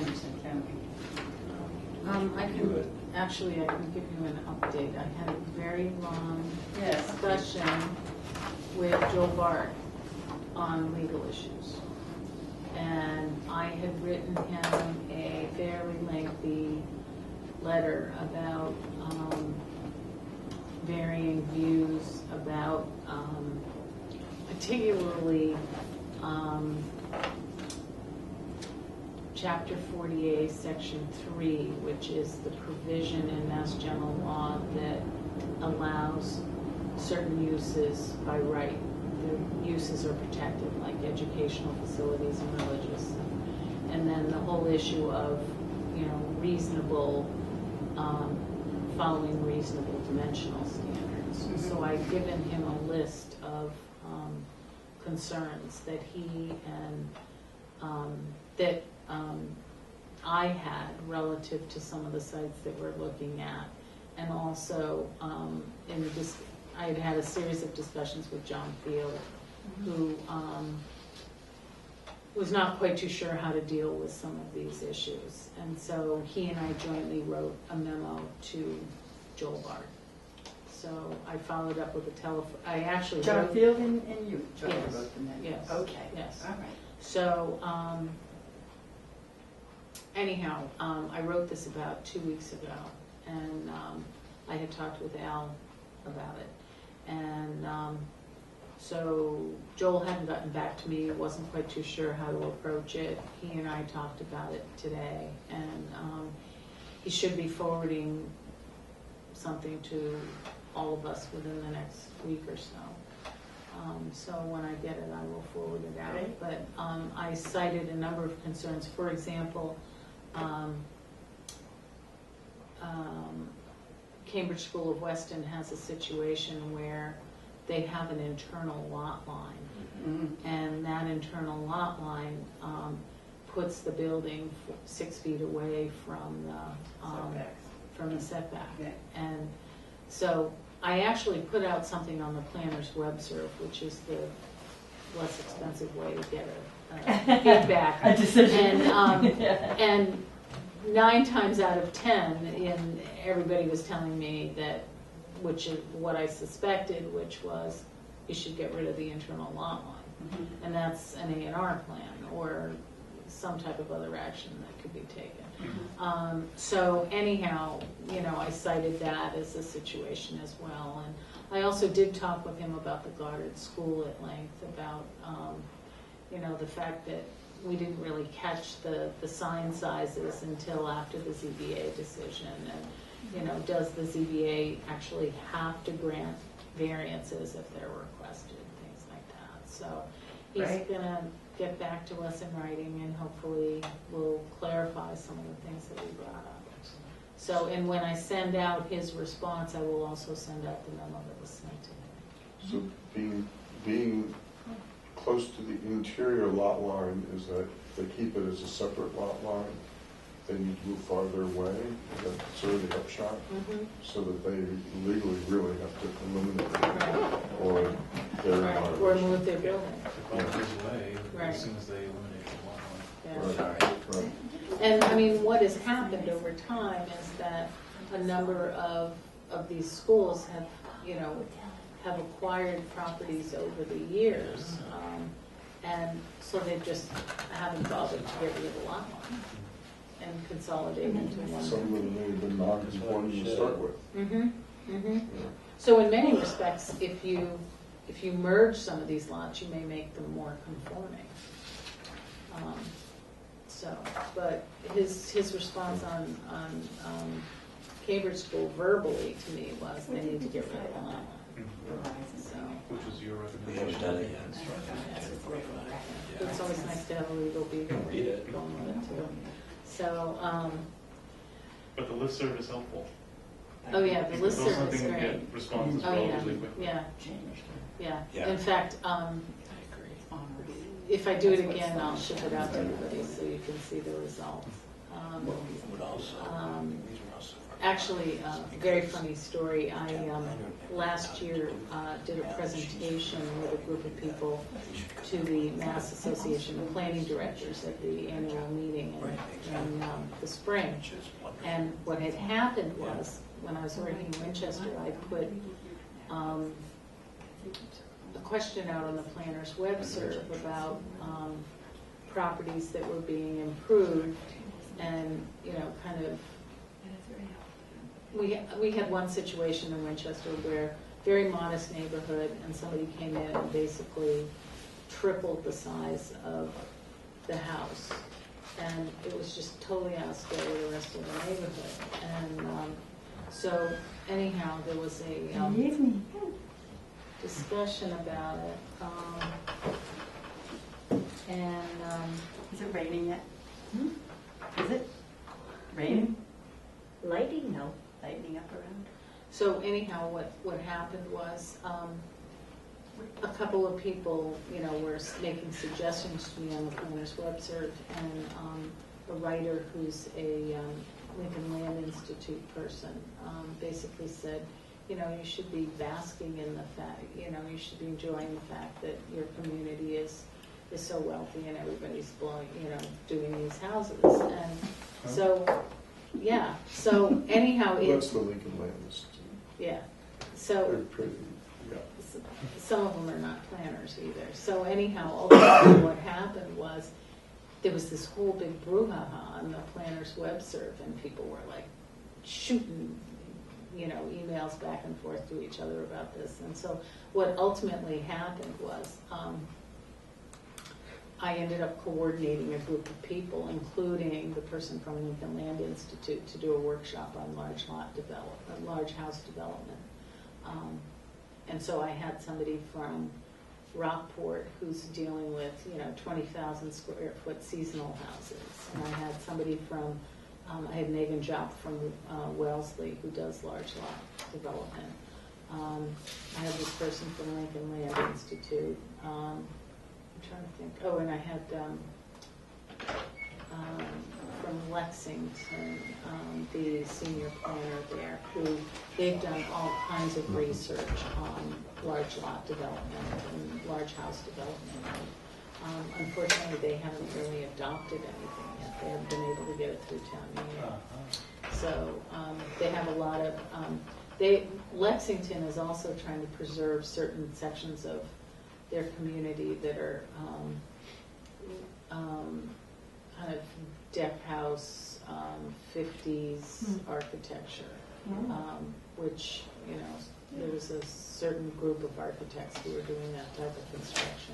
Sanderson County? I can give you an update. I had a very long discussion with Joel Bart on legal issues. And I had written him a fairly lengthy letter about varying views about particularly Chapter 48, Section 3, which is the provision in Mass General Law that allows certain uses by right. The uses are protected, like educational facilities and religious. And then the whole issue of, reasonable, following reasonable dimensional standards. Mm-hmm. So I've given him a list of concerns that he and that I had relative to some of the sites that we're looking at, and also I had had a series of discussions with John Field, who was not quite too sure how to deal with some of these issues, and so he and I jointly wrote a memo to Joel Bart. So I followed up with a telephone. I actually John wrote, Field and you jointly yes, wrote the memo. yes, Okay. yes. All right. So anyhow, I wrote this about 2 weeks ago, and I had talked with Al about it, and so Joel hadn't gotten back to me, wasn't quite too sure how to approach it. He and I talked about it today, and he should be forwarding something to all of us within the next week or so. So when I get it, I will forward it out. Okay. But I cited a number of concerns. For example, Cambridge School of Weston has a situation where they have an internal lot line, and that internal lot line puts the building 6 feet away from the setback. Okay. And so I actually put out something on the planner's webserve, which is the less expensive way to get a feedback. A decision. And 9 times out of 10, everybody was telling me that, which is what I suspected, which was you should get rid of the internal lot line. And that's an A&R plan or some type of other action that could be taken. So anyhow, I cited that as a situation as well. And I also did talk with him about the Goddard School at length, about the fact that we didn't really catch the sign sizes until after the ZBA decision. And does the ZBA actually have to grant variances if they're requested, things like that. So he's going to get back to us in writing, and hopefully we'll clarify some of the things that we brought up. So, and when I send out his response, I will also send out the memo that was sent to him. So being close to the interior lot line, is that they keep it as a separate lot line? They need to move farther away? That's sort of the upshot? So that they legally really have to eliminate it, or they're or move their building. As soon as they eliminate the lot line. Right. And I mean, what has happened over time is that a number of these schools have acquired properties over the years, and so they just haven't bothered to get rid of the lot line and consolidate into one. Some of them may have been non-conforming to start with. So in many respects, if you merge some of these lots, you may make them more conforming. But his response on Cambridge School verbally to me was they need to get rid of the lot line. So, Which was your We haven't done it yet. it's always nice to have a legal beaver Read it. going with it too. So, But the listserv is helpful. oh yeah, the Because listserv something is can great. get responses Oh yeah, relatively quickly. yeah. Yeah. In fact, I agree. if I do it again, I'll ship it out to everybody so you can see the results. Would also, these are also for actually, very funny story. I last year did a presentation with a group of people to the Mass Association of Planning Directors at the annual meeting in the spring. And what had happened was, when I was working in Winchester, I put a question out on the planner's web serve about properties that were being improved, and kind of we had one situation in Winchester where very modest neighborhood, and somebody came in and basically tripled the size of the house, and it was just totally out of scale with the rest of the neighborhood. And so anyhow, there was a discussion about it, Is it raining yet? Is it raining? Lighting, no. Lightning up around? so anyhow, what happened was a couple of people, were making suggestions to me on the planner's web serve, and a writer who's a Lincoln Land Institute person basically said, you should be basking in the fact, you should be enjoying the fact that your community is so wealthy and everybody's blowing, doing these houses. And so, yeah. So anyhow, Well, that's the Lincoln Land Institute. yeah. They're So pretty, yeah. some of them are not planners either. So anyhow, ultimately what happened was there was this whole big brouhaha on the planner's web serve, and people were like shooting, emails back and forth to each other about this. And so what ultimately happened was I ended up coordinating a group of people, including the person from Lincoln Land Institute, to do a workshop on large house development. And so I had somebody from Rockport who's dealing with 20,000 square foot seasonal houses, and I had somebody from I had Megan Jopp from Wellesley, who does large lot development. I had this person from Lincoln Land Institute. I'm trying to think. Oh, and I had from Lexington, the senior planner there, who they've done all kinds of research on large lot development and large house development. Unfortunately, they haven't really adopted anything yet. They haven't been able to get it through town meeting. So they have a lot of, Lexington is also trying to preserve certain sections of their community that are kind of deck house, 50s architecture, which, there was a certain group of architects who were doing that type of construction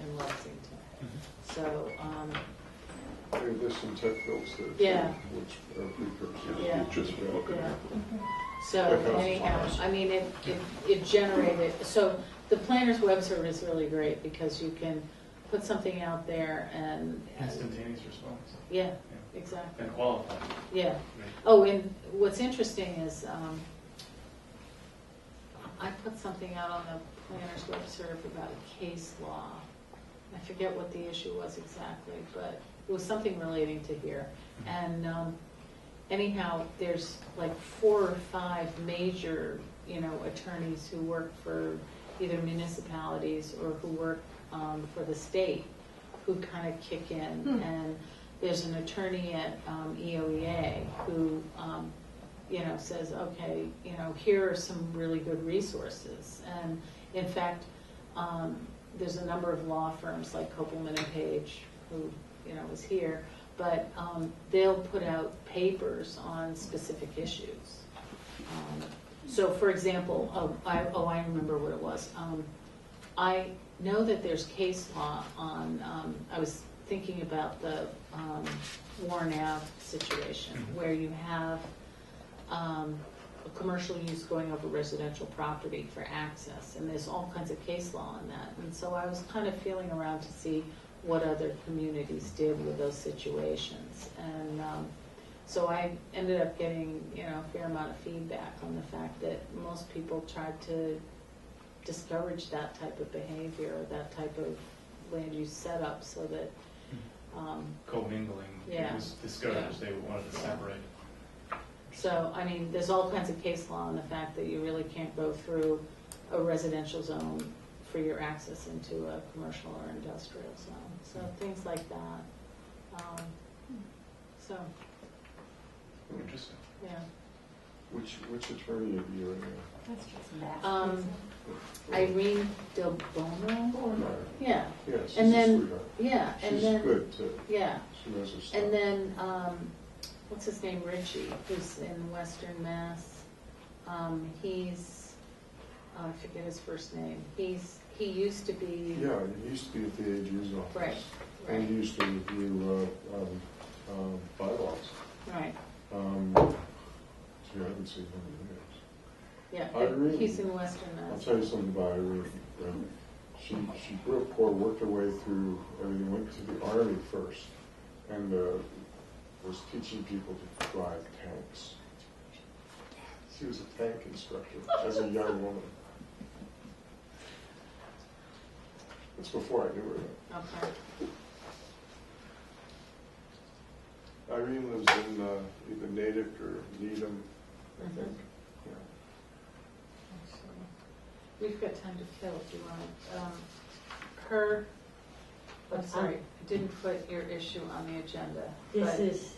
in Lexington. So, There's some tech builds there, Yeah. which are precursors. Yeah. You just read. yeah. So That anyhow, sounds I mean, it generated, so the planner's web server is really great because you can put something out there and. Instantaneous response. Yeah, exactly. And qualified. Yeah. Right. Oh, and what's interesting is I put something out on the planner's web serve about a case law. I forget what the issue was exactly, but it was something relating to here. And anyhow, there's like 4 or 5 major, attorneys who work for either municipalities or who work for the state who kind of kick in. And there's an attorney at EOEA who, says, okay, here are some really good resources. And in fact, there's a number of law firms like Copeland and Page who, is here, but they'll put out papers on specific issues. So for example, I remember what it was. I know that there's case law on, I was thinking about the Warren Ave situation where you have a commercial use going over residential property for access, and there's all kinds of case law on that. And so I was kind of feeling around to see what other communities did with those situations. And so I ended up getting, a fair amount of feedback on the fact that most people tried to discourage that type of behavior, or that type of land use setup, so that Commingling. Yeah. It was discouraged. They wanted to separate. So, I mean, there's all kinds of case law on the fact that you really can't go through a residential zone for your access into a commercial or industrial zone. So things like that. So, Interesting. yeah. Which attorney are you in? That's just nasty. Irene Del Bono? Oh, no. Yeah. Yeah, she's And a then, sweetheart. yeah, and She's then, good too. yeah. She knows her stuff. And then, what's his name, Richie, who's in Western Mass. He's, I forget his first name. He used to be. Yeah, he used to be at the AG's office. Right, And he right, used to review bylaws. right. Gee, I haven't seen him in years. Yeah, Irene. he's in Western I'll Mass. tell you something about Irene. She grew up poor, worked her way through everything, went to the Army first, and was teaching people to drive tanks. She was a tank instructor as a young woman. That's before I knew her. Okay. Irene lives in either Natick or Needham, I Mhm. think. Yeah. We've got time to kill if you want. I'm sorry, I didn't put your issue on the agenda. This but- is,